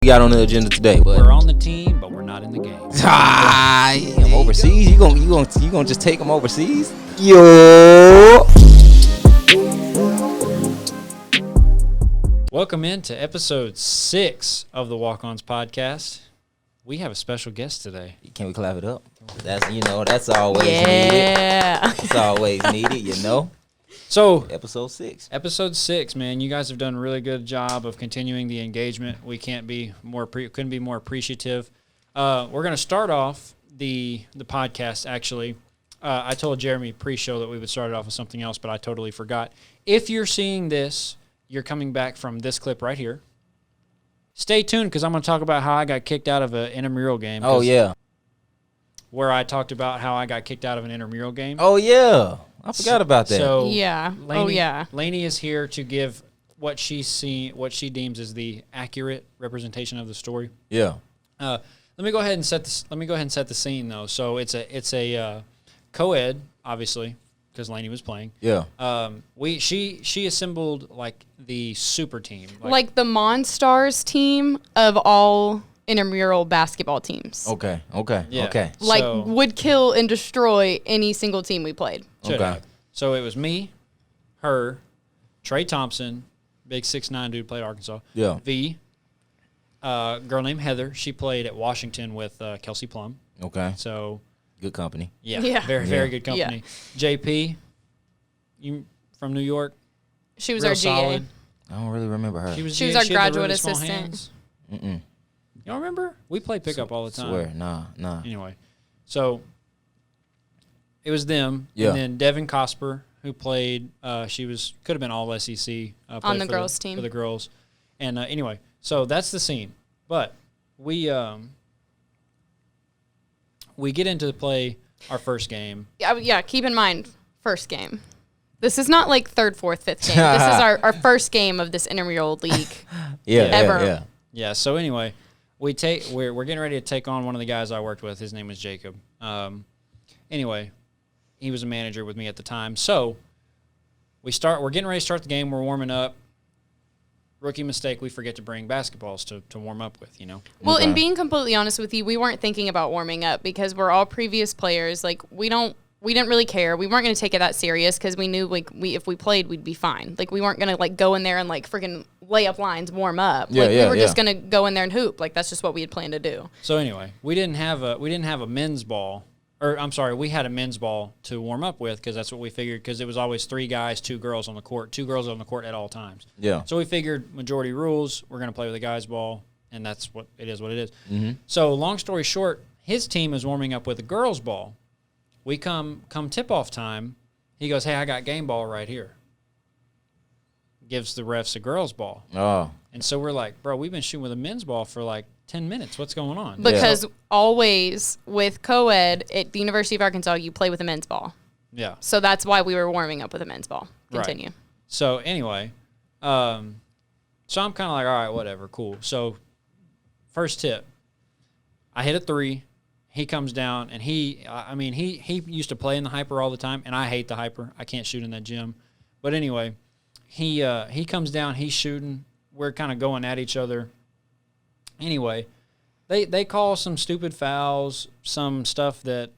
got on the agenda today? But we're on the team, but we're not in the game. I'm overseas. You gonna just take them overseas? Yo. Welcome into episode 6 of the Walk-Ons podcast. We have a special guest today. Can we clap it up? That's always needed. It's always needed, So, episode 6. Episode 6, man. You guys have done a really good job of continuing the engagement. We couldn't be more appreciative. We're going to start off the podcast, actually. I told Jeremy pre-show that we would start it off with something else, but I totally forgot. If you're seeing this, you're coming back from this clip right here. Stay tuned, because I'm going to talk about how I got kicked out of an intramural game. Oh, yeah. Where I talked about how I got kicked out of an intramural game. Oh, yeah. I forgot about that. So, yeah. Lainey is here to give what she deems as the accurate representation of the story. Yeah. Let me go ahead and set the scene, though. So it's a co-ed, obviously, because Lainey was playing. Yeah. She assembled like the super team, like the Monstars team of all intramural basketball teams. Okay. Yeah. Okay. Like So- would kill and destroy any single team we played. Should Okay. have. So it was me, her, Trey Thompson, big 6'9" dude, played Arkansas. Yeah. V, girl named Heather. She played at Washington with Kelsey Plum. Okay. So Good company. Yeah. very good company. JP, you from New York? She was Real our GA. solid. I don't really remember her. She was She was GA. our She had the graduate really small assistant. hands. Mm-mm. You don't remember? We played pickup all the time. Swear. Nah. Anyway, so it was them. Yeah. And then Devin Cosper, who played, could have been all SEC. On the girls' team. For the girls. And anyway, so that's the scene. But we get into play our first game. Yeah, keep in mind, first game. This is not like third, fourth, fifth game. This is our first game of this intramural league. Ever. Yeah. Yeah, so anyway, we're getting ready to take on one of the guys I worked with. His name was Jacob. Anyway, he was a manager with me at the time. So we're getting ready to start the game. We're warming up. Rookie mistake, we forget to bring basketballs to warm up with, Well, Okay. and being completely honest with you, we weren't thinking about warming up because we're all previous players. Like we didn't really care. We weren't going to take it that serious because we knew if we played, we'd be fine. Like we weren't going to go in there and freaking lay up lines, warm up. We were just going to go in there and hoop. Like that's just what we had planned to do. So anyway, we didn't have a men's ball. Or I'm sorry, we had a men's ball to warm up with because that's what we figured because it was always 3 guys, 2 girls on the court, 2 girls on the court at all times. Yeah. So we figured majority rules, we're going to play with a guy's ball, and that's what it is. Mm-hmm. So long story short, his team is warming up with a girl's ball. We come tip-off time, he goes, hey, I got game ball right here. Gives the refs a girl's ball. Oh. And so we're like, bro, we've been shooting with a men's ball for 10 minutes. What's going on? Because always with co-ed at the University of Arkansas, you play with a men's ball. Yeah. So that's why we were warming up with a men's ball. Continue. Right. So anyway, so I'm kind of like, all right, whatever, cool. So first tip, I hit a 3. He comes down, and he used to play in the hyper all the time, and I hate the hyper. I can't shoot in that gym. But anyway, he comes down, he's shooting. We're kind of going at each other. Anyway, they call some stupid fouls, some stuff that,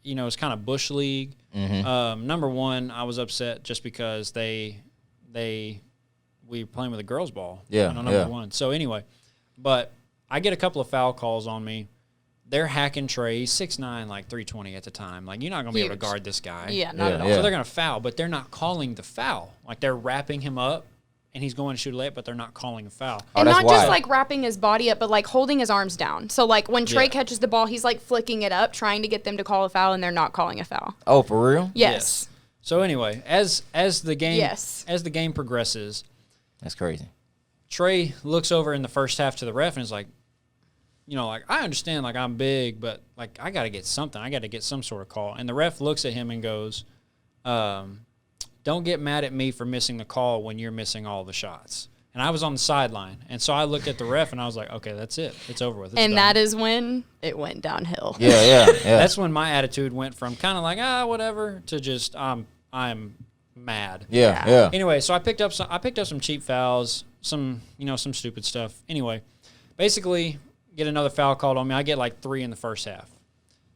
is kind of bush league. Mm-hmm. Number one, I was upset just because we were playing with a girls' ball. Yeah, Number one. So anyway, but I get a couple of foul calls on me. They're hacking Trey. He's 6'9", 320 at the time. You're not going to be able to guard this guy. Yeah, not at all. Yeah. So they're going to foul, but they're not calling the foul. They're wrapping him up, and he's going to shoot a layup, but they're not calling a foul. Oh, And that's not just wild. wrapping his body up, but holding his arms down. So when Trey catches the ball, he's flicking it up, trying to get them to call a foul, and they're not calling a foul. Oh, for real? Yes. So anyway, as the game Yes. as the game progresses, That's crazy. Trey looks over in the first half to the ref and is like, I understand, I'm big, but, I got to get something. I got to get some sort of call. And the ref looks at him and goes, don't get mad at me for missing the call when you're missing all the shots. And I was on the sideline. And so I looked at the ref, and I was like, okay, that's it. It's over with. It's And done. that is when it went downhill. Yeah. That's when my attitude went from kind of whatever to just I'm mad. Yeah. Anyway, so I picked up some cheap fouls, some stupid stuff. Anyway, basically get another foul called on me. I get like 3 in the first half.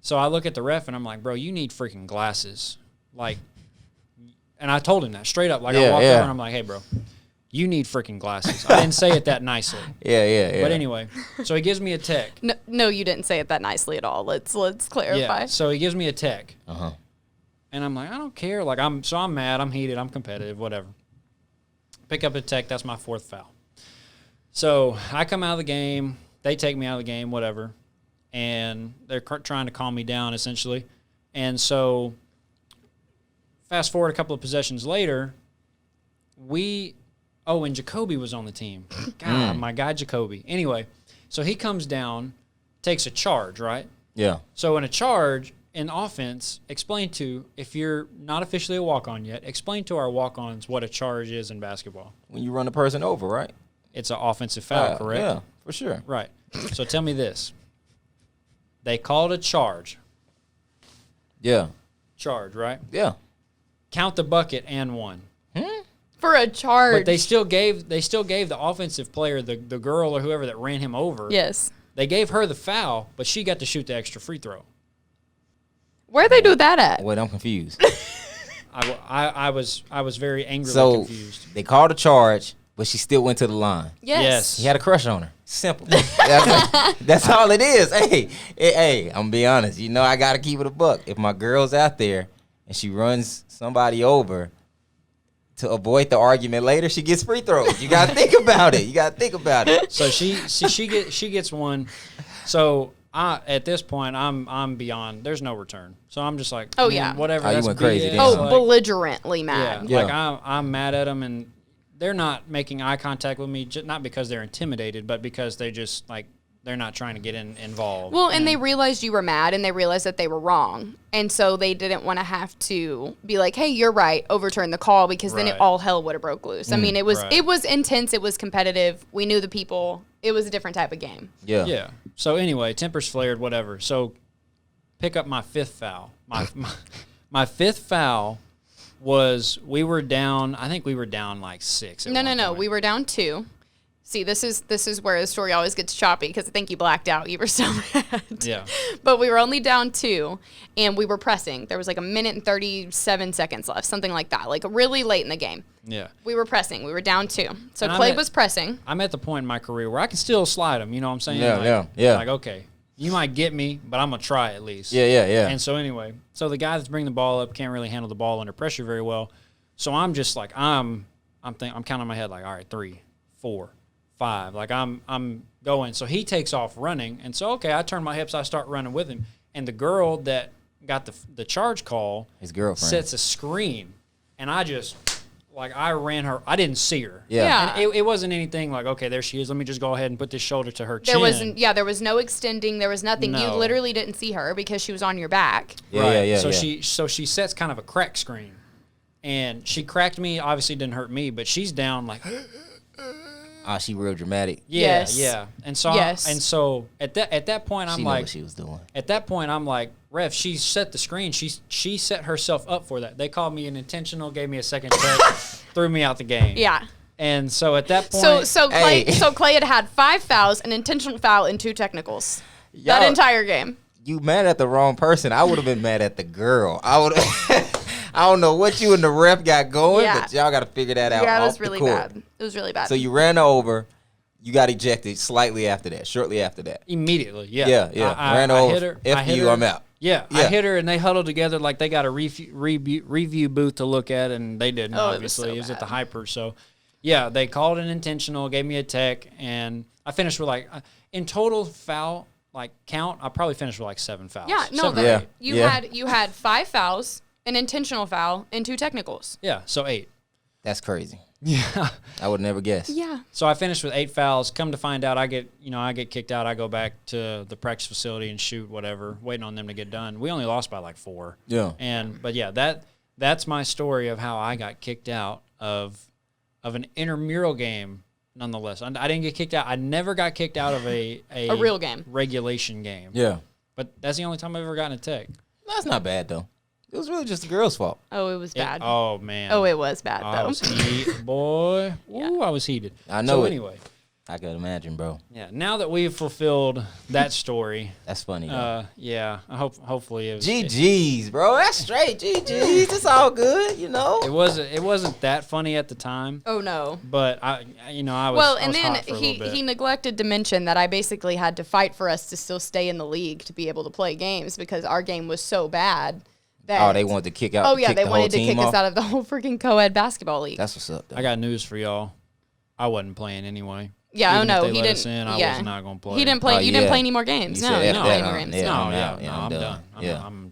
So I look at the ref and I'm like, bro, you need freaking glasses. Like, and I told him that straight up. Like I walked over and I'm like, hey, bro, you need freaking glasses. I didn't say it that nicely. Yeah. But anyway, so he gives me a tech. No, you didn't say it that nicely at all. Let's clarify. Yeah. So he gives me a tech. Uh-huh. And I'm like, I don't care. Like I'm mad. I'm heated. I'm competitive. Whatever. Pick up a tech. That's my 4th foul. So I come out of the game. They take me out of the game. Whatever. And they're trying to calm me down essentially. And so fast forward a couple of possessions later, and Jacoby was on the team. God, my guy Jacoby. Anyway, so he comes down, takes a charge, right? Yeah. So in a charge, in offense, if you're not officially a walk-on yet, explain to our walk-ons what a charge is in basketball. When you run the person over, right? It's an offensive foul, correct? Yeah, for sure. Right. So tell me this. They called a charge. Yeah. Charge, right? Yeah. Count the bucket and 1. For a charge. But they still gave the offensive player, the girl or whoever that ran him over. Yes. They gave her the foul, but she got to shoot the extra free throw. Where'd they do that at? Wait, I'm confused. I was very angrily confused. They called a charge, but she still went to the line. Yes. He had a crush on her. Simple. That's all it is. Hey, I'm gonna be honest. You know I gotta keep it a buck. If my girl's out there and she runs somebody over, to avoid the argument later, she gets free throws. You gotta think about it. So she gets 1. So at this point I'm beyond. There's no return. So I'm just like, oh man, yeah, whatever. You That's went crazy. BS. Then. Oh, belligerently mad. Yeah. Like I'm mad at them, and they're not making eye contact with me, not because they're intimidated, but because they just like they're not trying to get involved. Well, and they realized you were mad, and they realized that they were wrong, and so they didn't want to have to be like, "Hey, you're right," overturn the call, because then all hell would have broke loose. I mean, it was intense, it was competitive. We knew the people. It was a different type of game. Yeah. Yeah. So anyway, tempers flared, whatever. So pick up my 5th foul. My 5th foul was we were down. I think we were down like 6. No. We were down 2. See, this is where the story always gets choppy, because I think you blacked out. You were so mad. Yeah. But we were only down 2, and we were pressing. There was like 1 minute and 37 seconds left, something like that, like really late in the game. Yeah. We were pressing. We were down 2. So And Clay was pressing. I'm at the point in my career where I can still slide them. You know what I'm saying? Yeah. Like, okay, you might get me, but I'm going to try at least. Yeah. And so anyway, so the guy that's bringing the ball up can't really handle the ball under pressure very well. So I'm just like, I'm counting in my head like, all right, 3, 4, 5. Like I'm going. So he takes off running. And so, okay, I turn my hips. I start running with him. And the girl that got the charge call, his girlfriend, sets a screen. And I just, like, I ran her. I didn't see her. Yeah. And it wasn't anything like, okay, there she is. Let me just go ahead and put this shoulder to her chin. There was no extending. There was nothing. No. You literally didn't see her because she was on your back. Yeah. So she sets kind of a crack screen. And she cracked me. Obviously didn't hurt me, but she's down like, she real dramatic. Yeah, Yes. yeah. And so at that point I'm She knew like, what she was doing. At that point I'm like, ref, she set the screen. She set herself up for that. They called me an intentional, gave me a second check, threw me out the game. Yeah. And so at that point, so Clay had 5 fouls, an intentional foul, and 2 technicals. That entire game. You mad at the wrong person. I would have been mad at the girl. I don't know what you and the ref got going, but y'all got to figure that out. Yeah, it was off really the court. bad. It was really bad. So you ran her over. You got ejected shortly after that. immediately, yeah. Yeah. Ran over. Hit her. I'm out. Yeah, I hit her, and they huddled together like they got a review booth to look at, and they didn't, obviously. It was at the Hyper. So, yeah, they called it intentional, gave me a tech, and I finished with, like, in total foul, like, count, I probably finished with, like, 7 fouls. Yeah, no, you had 5 fouls, an intentional foul, and 2 technicals. Yeah, so 8. That's crazy. Yeah. I would never guess. Yeah. So I finished with 8 fouls. Come to find out, I get kicked out. I go back to the practice facility and shoot whatever, waiting on them to get done. We only lost by like 4. Yeah. But yeah, that's my story of how I got kicked out of an intramural game. Nonetheless, I didn't get kicked out. I never got kicked out of a real game, regulation game. Yeah. But that's the only time I've ever gotten a tech. That's not bad though. It was really just the girl's fault. Oh, it was bad. Oh man. Oh, it was bad though. I was heated, boy. Yeah. Ooh, I was heated. I know. So anyway, I can imagine, bro. Yeah. Now that we've fulfilled that story, That's funny, though. yeah. Hopefully it was. GG's, bro. That's straight. GG's. It's all good, you know. It wasn't that funny at the time. Oh no. But I was Well, and I was then hot for a little bit. he neglected to mention that I basically had to fight for us to still stay in the league to be able to play games because our game was so bad. That, They wanted to kick out. Oh yeah, they the wanted to whole kick team us off? out of the whole freaking co-ed basketball league. That's what's up, though. I got news for y'all. I wasn't playing anyway. Yeah, Even oh no, if they he let didn't. us in, I was not going to play. He didn't play. Oh, You yeah. didn't play any more games. You No, said you that- didn't play that, any more games. yeah. No, I'm yeah, out. Yeah, no, I'm I'm done. done. Yeah. I'm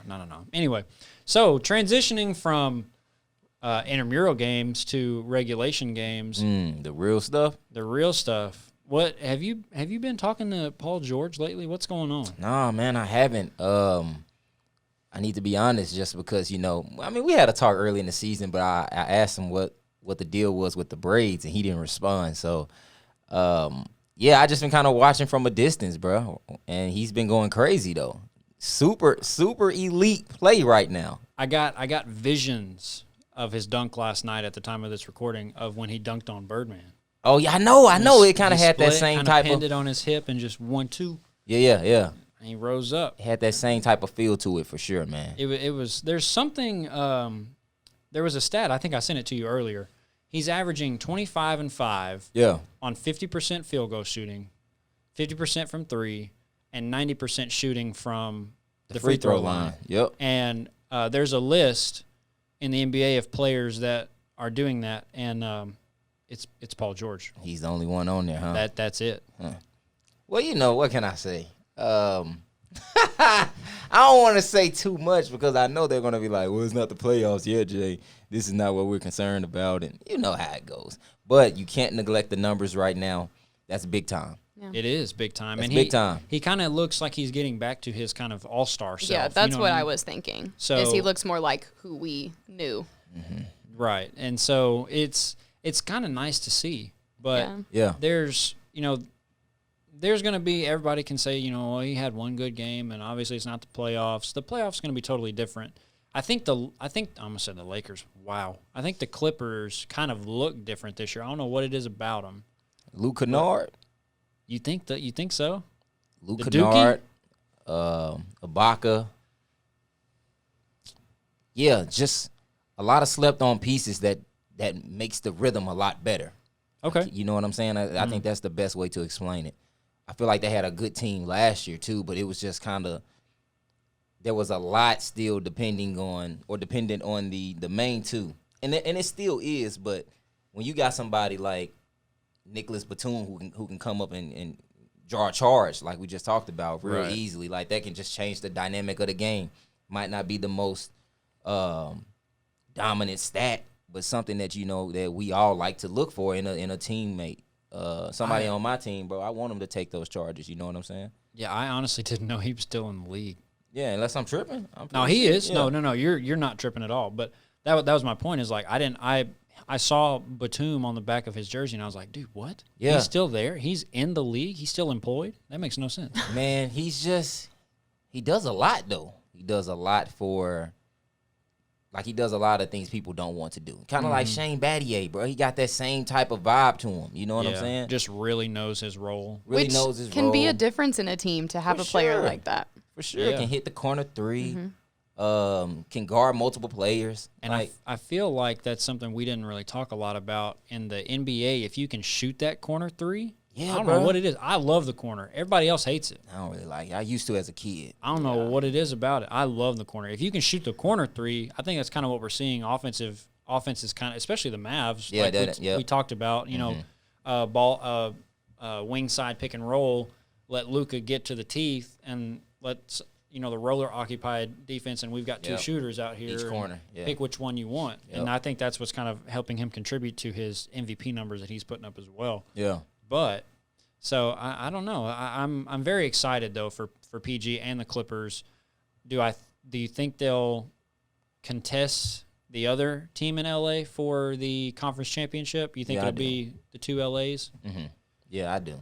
done. No. Anyway, so transitioning from intramural games to regulation games, The real stuff? the real stuff. What have you been talking to Paul George lately? What's going on? Nah, man, I haven't. I need to be honest, just because we had a talk early in the season, but I asked him what the deal was with the braids, and he didn't respond. So, I just been kind of watching from a distance, bro, and he's been going crazy though. Super elite play right now. I got visions of his dunk last night at the time of this recording of when he dunked on Birdman. Oh yeah, I know. It kind of had that same type pinned of it on his hip and just 1-2. yeah. And he rose up. It had that same type of feel to it for sure, man. It was. There's something. There was a stat. I think I sent it to you earlier. He's averaging 25 and 5. Yeah. On 50% field goal shooting, 50% from 3, and 90% shooting from the free throw line. Yep. And there's a list in the NBA of players that are doing that, and it's Paul George. He's the only one on there, huh? That's it. Well, what can I say? I don't want to say too much because I know they're going to be like, well, it's not the playoffs yet, Jay. This is not what we're concerned about, and you know how it goes. But you can't neglect the numbers right now. That's big time. Yeah. It is big time. That's and big time. He kind of looks like he's getting back to his kind of all-star self. Yeah, that's you know what I I mean? was thinking. So- is he looks more like who we knew. Right. And so it's kind of nice to see. But Yeah. there's going to be, everybody can say, well, he had one good game, and obviously it's not the playoffs. The playoffs going to be totally different. I think I'm going to say the Lakers. Wow. I think the Clippers kind of look different this year. I don't know what it is about them. Luke Kennard. You think so? Luke The Kennard. Ibaka. Yeah, just a lot of slept-on pieces that makes the rhythm a lot better. Okay. You know what I'm saying? I think that's the best way to explain it. I feel like they had a good team last year too, but it was just kind of there was a lot still dependent on the main two, and it still is. But when you got somebody like Nicholas Batum who can come up and draw a charge like we just talked about real Right. easily, like that can just change the dynamic of the game. Might not be the most dominant stat, but something that that we all like to look for in a teammate. Somebody on my team, bro, I want him to take those charges. You know what I'm saying? Yeah, I honestly didn't know he was still in the league. Yeah, unless I'm tripping. No, he is. Yeah. No, you're not tripping at all. But that was my point. Is like I saw Batum on the back of his jersey, and I was like, dude, what? Yeah. He's still there. He's in the league. He's still employed. That makes no sense. Man, he does a lot though. He does a lot he does a lot of things people don't want to do. Kind of like Shane Battier, bro. He got that same type of vibe to him. You know what I'm saying? Just really knows his role. Really Which knows his can role. be a difference in a team to have For a player sure. like that. For sure. Yeah. Can hit the corner three. Can guard multiple players. And I feel like that's something we didn't really talk a lot about in the NBA. If you can shoot that corner three, Yeah, I don't bro. know what it is. I love the corner. Everybody else hates it. I don't really like it. I used to as a kid. I don't know what it is about it. I love the corner. If you can shoot the corner three, I think that's kind of what we're seeing. Offenses kind of, especially the Mavs. Yeah, like yeah. we talked about. Wing side pick and roll. Let Luka get to the teeth and let the roller occupied defense, and we've got two Yep. shooters out here. Each and corner, yeah. Pick which one you want, Yep. and I think that's what's kind of helping him contribute to his MVP numbers that he's putting up as well. Yeah. But so I don't know. I'm very excited though for PG and the Clippers. Do you think they'll contest the other team in LA for the conference championship? You think Yeah, I it'll be the two LAs? Mm-hmm. Yeah, I do.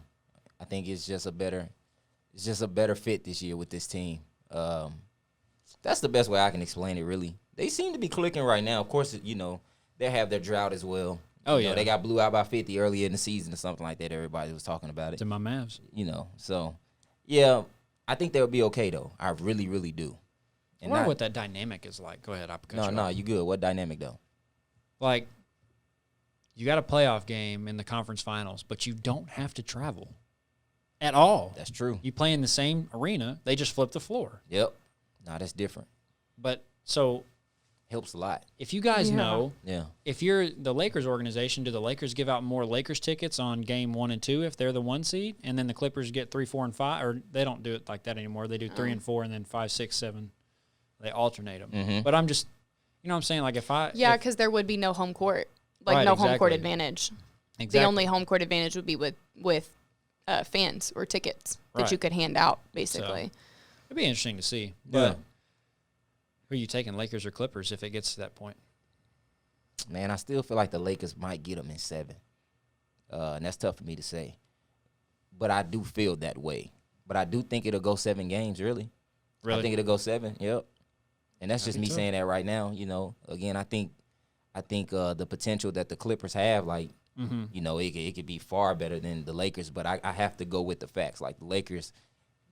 I think it's just a better fit this year with this team. That's the best way I can explain it, really. They seem to be clicking right now. Of course, they have their drought as well. Oh, You know, yeah. they got blew out by 50 earlier in the season or something like that. Everybody was talking about It's it. in my Mavs. You know, so, yeah, I think they'll be okay, though. I really, really do. I And wonder not- what that dynamic is like. Go ahead. I'll cut No, you no, off. you good. What dynamic, though? Like, you got a playoff game in the conference finals, but you don't have to travel at all. That's true. You play in the same arena. They just flip the floor. Yep. Nah, that's different. But so Helps a lot. if you guys Yeah. know, Yeah. if you're the Lakers organization, do the Lakers give out more Lakers tickets on game 1 and 2 if they're the 1 seed, and then the Clippers get 3, 4, and 5, or they don't do it like that anymore? They do 3 and 4, and then 5, 6, 7. They alternate them. Mhm. But I'm just, you know what I'm saying? Like if Yeah, if- because there would be no home court, like Right, no home court exactly. advantage. exactly. The only home court advantage would be with fans or tickets that Right. you could hand out, basically. It'd be interesting to see. Yeah. But who are you taking, Lakers or Clippers, if it gets to that point? Man, I still feel like the Lakers might get them in 7. And that's tough for me to say. But I do feel that way. But I do think it'll go 7 games, really. Really? I think it'll go 7, yep. And that's I just think me so. saying that right now. You know, again, I think the potential that the Clippers have, like, Mm-hmm. you know, it could be far better than the Lakers. But I have to go with the facts. Like, the Lakers,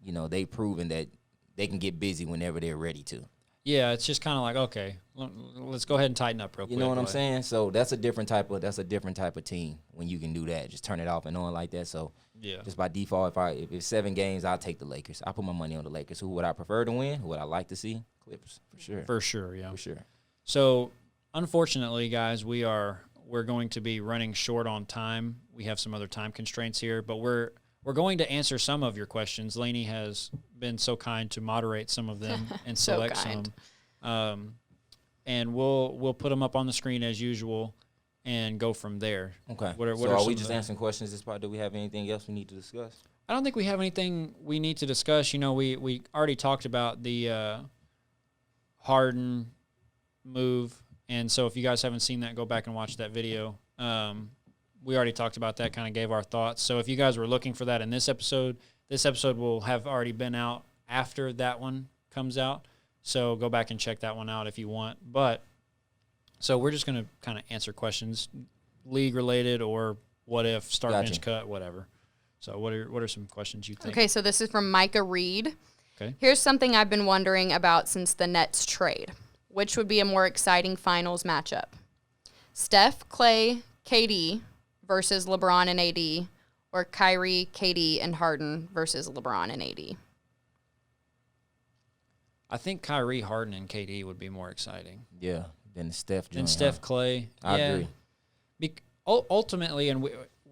you know, they've proven that they can get busy whenever they're ready to. Yeah, it's just kind of like, okay, let's go ahead and tighten up real quick. You know what I'm Like, saying? So that's a different type of team when you can do that. Just turn it off and on like that. So Yeah. just by default, if it's 7 games, I'll take the Lakers. I put my money on the Lakers. Who would I prefer to win? Who would I like to see? Clippers, for sure. For sure, yeah. For sure. So, unfortunately, guys, we're going to be running short on time. We have some other time constraints here, but we're going to answer some of your questions. Lainey has been so kind to moderate some of them and So select kind. some. And we'll put them up on the screen as usual and go from there. Okay. What are so are some we of just the- answering questions this part? Do we have anything else we need to discuss? I don't think we have anything we need to discuss. You know, we already talked about the Harden move, and so if you guys haven't seen that, go back and watch that video. We already talked about that, kind of gave our thoughts. So if you guys were looking for that in this episode will have already been out after that one comes out. So go back and check that one out if you want. But so we're just going to kind of answer questions, league related or what if, start, Gotcha. bench, cut, whatever. So what are some questions you think? Okay, so this is from Micah Reed. Okay. Here's something I've been wondering about since the Nets trade. Which would be a more exciting finals matchup? Steph, Clay, KD versus LeBron and AD, or Kyrie, KD, and Harden versus LeBron and AD? I think Kyrie, Harden, and KD would be more exciting Yeah. Then the Steph. than joint, Steph, huh? Clay. I Yeah. agree. Ultimately, and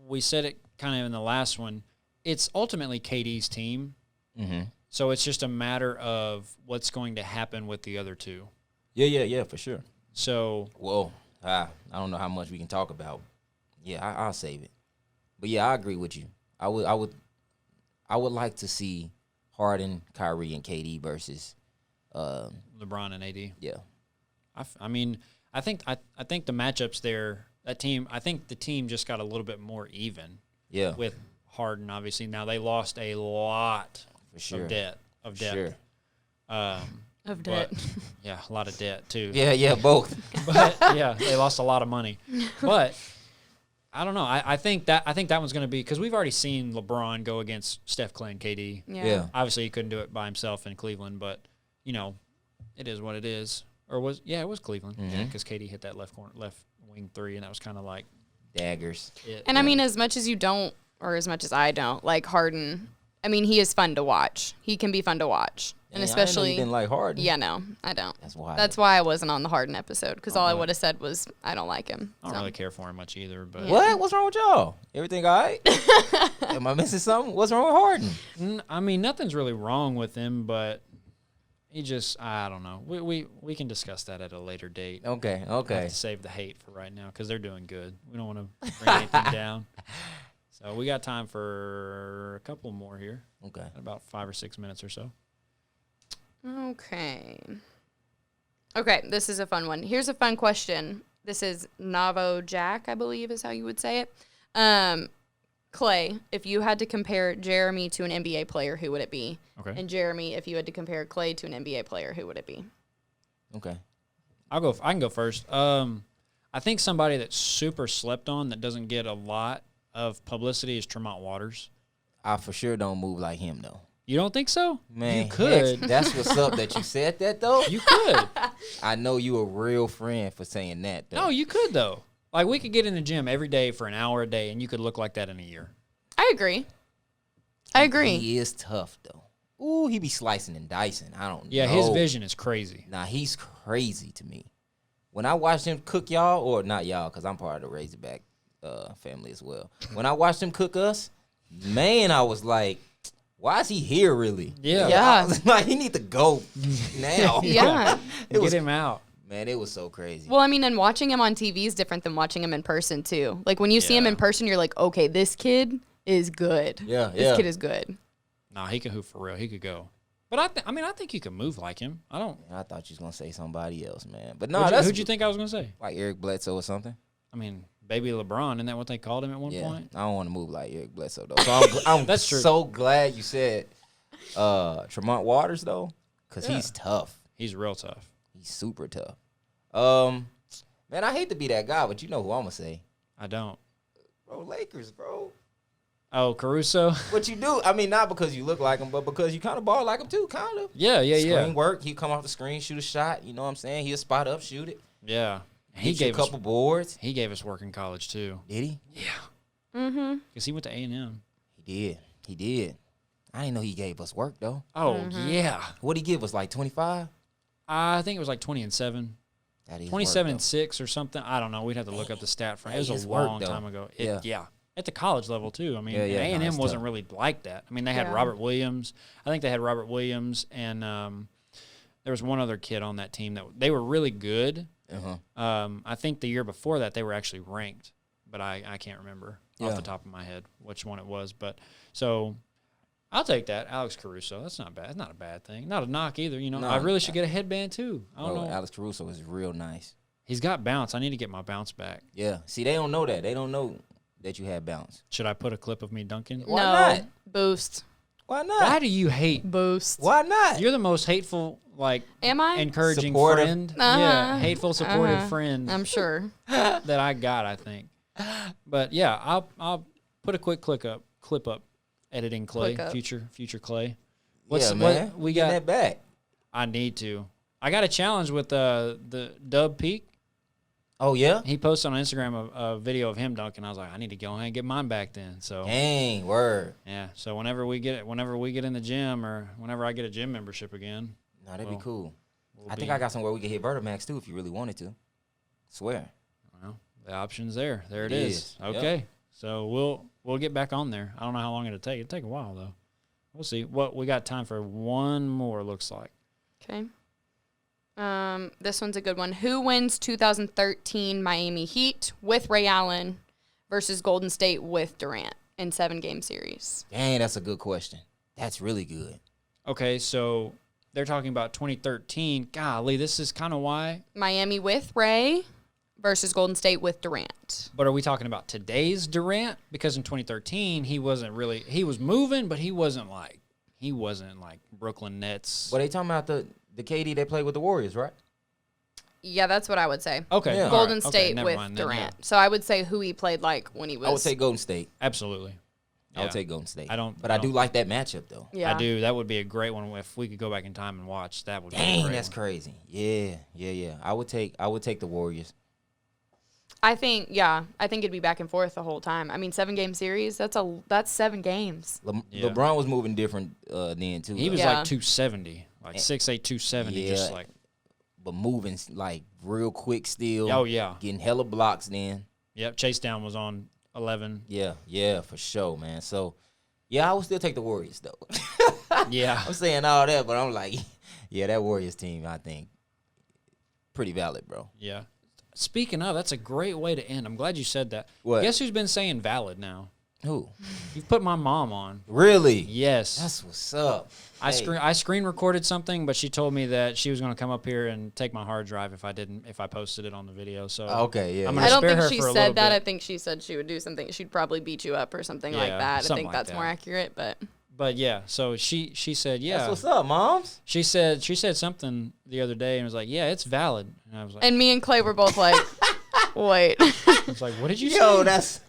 we said it kind of in the last one, it's ultimately KD's team. Mm-hmm. So it's just a matter of what's going to happen with the other two. Yeah, for sure. So Well, I don't know how much we can talk about. Yeah, I'll save it. But yeah, I agree with you. I would like to see Harden, Kyrie, and KD versus. LeBron and AD. Yeah. I mean, I think the matchups there, that team, I think the team just got a little bit more even Yeah. with Harden. Obviously, now they lost a lot For sure. of debt. Sure. Of But, debt. yeah, a lot of debt too. Yeah, both. But yeah, they lost a lot of money. But I don't know. I think that one's going to be, because we've already seen LeBron go against Steph, Clay, and KD. Yeah. Obviously, he couldn't do it by himself in Cleveland, but you know, it is what it is. Or it was Cleveland, Mhm. because KD hit that left wing three, and that was kind of like Daggers. it. And I mean, as much as you don't, or as much as I don't, like Harden, I mean, he is fun to watch. He can be fun to watch. And Dang, I didn't know especially, you didn't like Harden. yeah, no, I don't. That's why. That's why I wasn't on the Harden episode, because all I really? would have said was, I don't like him. I don't So. really care for him much either. But What? What's wrong with y'all? Everything all right? Am I missing something? What's wrong with Harden? I mean, nothing's really wrong with him, but he just, I don't know. We can discuss that at a later date. Okay. I have to save the hate for right now because they're doing good. We don't want to bring anything down. So we got time for a couple more here, Okay. about 5 or 6 minutes or so. Okay. Okay, this is a fun one. Here's a fun question. This is Navo Jack, I believe is how you would say it. Clay, if you had to compare Jeremy to an NBA player, who would it be? Okay. And Jeremy, if you had to compare Clay to an NBA player, who would it be? Okay. I can go first. I I think somebody that's super slept on that doesn't get a lot of publicity is Tremont Waters. I for sure don't move like him though. You don't think so? Man, you could. heck, that's what's up that you said that though. You could. I know you a real friend for saying that though. No, you could though. Like we could get in the gym every day for an hour a day, and you could look like that in a year. I agree. He is tough though. Ooh, he be slicing and dicing. I don't know. Yeah, his vision is crazy. Nah, he's crazy to me. When I watched him cook y'all, or not y'all, because I'm part of the Razorback family as well. When I watched him cook us, man, I was like, why is he here really? Yeah. I was like, he need to go now. Yeah. Get him out. Man, it was so crazy. Well, I mean, and watching him on TV is different than watching him in person too. Like when you see him in person, you're like, okay, this kid is good. Yeah, This kid is good. Nah, he could hoop for real. He could go. But I think you could move like him. I thought you was gonna say somebody else, man. But no, who'd you think I was gonna say? Like Eric Bledsoe or something. I mean, baby LeBron, isn't that what they called him at one Yeah, point? I don't want to move like Eric Bledsoe though. So I'm That's true. so glad you said Tremont Waters though, because he's tough. He's real tough. He's super tough. Man, I hate to be that guy, but you know who I'm gonna say. I don't. Bro, Lakers, bro. Oh, Caruso. What you do? I mean, not because you look like him, but because you kind of ball like him too, kind of. Yeah. Screen work. He come off the screen, shoot a shot. You know what I'm saying? He'll spot up, shoot it. Yeah. He gave a couple boards. He gave us work in college too. Did he? Yeah. Mm-hmm. Because he went to A&M. He did. I didn't know he gave us work though. Oh yeah. What'd he give us? Like 25? I think it was like 20-7. That is 27-6 or something. I don't know. We'd have to look up the stat for it. It was a long time ago. Yeah. At the college level too. I mean, A&M wasn't really like that. I mean, they had Robert Williams. I think they had Robert Williams, and there was one other kid on that team that they were really good. I think the year before that they were actually ranked, but I can't remember off the top of my head which one it was. But so I'll take that, Alex Caruso. That's not bad. That's not a bad thing. Not a knock either. You know, I really should get a headband too. I don't know. Alex Caruso is real nice. He's got bounce. I need to get my bounce back. Yeah. See, they don't know that. They don't know that you have bounce. Should I put a clip of me dunking? Why not? Boost. Why not? Why do you hate? Boost. Why not? You're the most hateful, like, Am I? encouraging Supportive. friend. Yeah, hateful, supportive friend I'm sure. that I got, I think. But yeah, I'll put a quick clip up. Editing Clay, future Clay. Man. What we Get got? that back. I need to. I got a challenge with the Dub Peak. Oh yeah. He posted on Instagram a video of him dunking. I was like, I need to go ahead and get mine back then. So Dang, word. yeah. So whenever we get in the gym, or whenever I get a gym membership again, No, that'd be cool. we'll I think I got somewhere we can hit Vertimax too if you really wanted to. Swear. Well, the option's there. There it It is. is. Okay. Yep. So we'll get back on there. I don't know how long it'll take. It'll take a while though. We'll see. What we got time for one more, looks like. Okay. This one's a good one. Who wins 2013 Miami Heat with Ray Allen versus Golden State with Durant in 7-game series? Dang, that's a good question. That's really good. Okay, so they're talking about 2013. Golly, this is kind of why. Miami with Ray versus Golden State with Durant. But are we talking about today's Durant? Because in 2013, he was moving, but he wasn't like Brooklyn Nets. Well, they talking about the KD they played with the Warriors, right? Yeah, that's what I would say. Okay. Yeah. all Golden right. State never with mind then, Durant. yeah. So I would say who he played like when he was. I would take Golden State. Absolutely. I would Yeah. take Golden State. But I do like that matchup though. Yeah. I do. That would be a great one if we could go back in time and watch. That would be a Dang, great that's one. crazy. Yeah. I would take the Warriors. I think it'd be back and forth the whole time. I mean, 7-game series, that's 7 games. Yeah. LeBron was moving different then too. He was Yeah. like 270, like 6'8", 270, Yeah. just like. but moving like real quick still. Oh yeah. Getting hella blocks then. Yep. Chase down was on 11. Yeah, for sure, man. So, yeah, I would still take the Warriors, though. Yeah. I'm saying all that, but I'm like, yeah, that Warriors team, I think, pretty valid, bro. Yeah. Speaking of, that's a great way to end. I'm glad you said that. What? Guess who's been saying valid now? Who? You've put my mom on. Really? Yes. That's what's up. I Hey. screen recorded something, but she told me that she was going to come up here and take my hard drive if I posted it on the video. So Okay, yeah. I'm I gonna don't spare think her she for a said little that. bit. I think she said she would do something. She'd probably beat you up or something like Yeah, that. I something think like that's that. more accurate, but But yeah, so she said, yeah. That's what's up, moms. She said something the other day and was like, yeah, it's valid. And I was like, and me and Clay were both like, Wait. It's like, what did you say? Yo, that's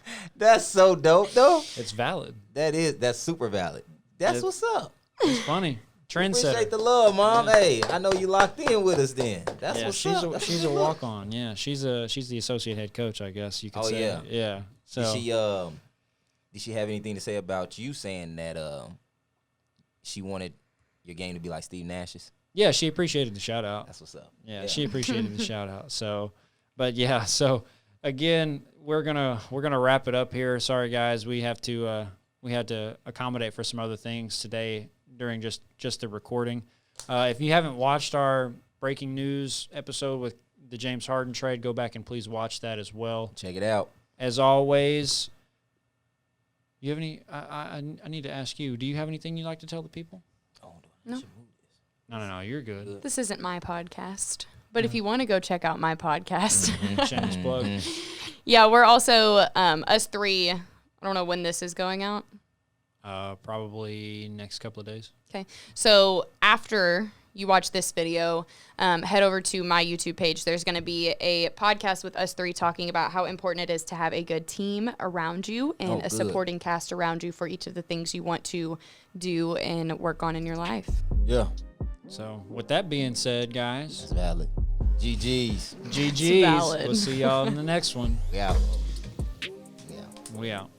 so dope though. It's valid. That's super valid. That's what's up. It's funny. Trendsetter. Appreciate the love, Mom. Hey, I know you locked in with us then. That's Yeah, what's she's up. she's a walk on. Yeah, she's the associate head coach, I guess you could Oh, say. yeah. Yeah. So Did she have anything to say about you saying that she wanted your game to be like Steve Nash's? yeah, she appreciated the shout out. That's what's up. Yeah, she appreciated the shout out. So, but yeah, so again, we're gonna wrap it up here. Sorry guys, we had to accommodate for some other things today during just the recording. If you haven't watched our breaking news episode with the James Harden trade, go back and please watch that as well. Check it out. As always, you have any? I need to ask you. Do you have anything you'd like to tell the people? Oh, No. No, you're good. This isn't my podcast. But if you want to go check out my podcast. Shameless plug. Yeah, we're also us three. I don't know when this is going out. Probably next couple of days. Okay. So after you watch this video, head over to my YouTube page. There's going to be a podcast with us three talking about how important it is to have a good team around you and a supporting cast around you for each of the things you want to do and work on in your life. Yeah. So with that being said, guys, That's valid. GG's. GG's. valid. We'll see y'all in the next one. We out. We out.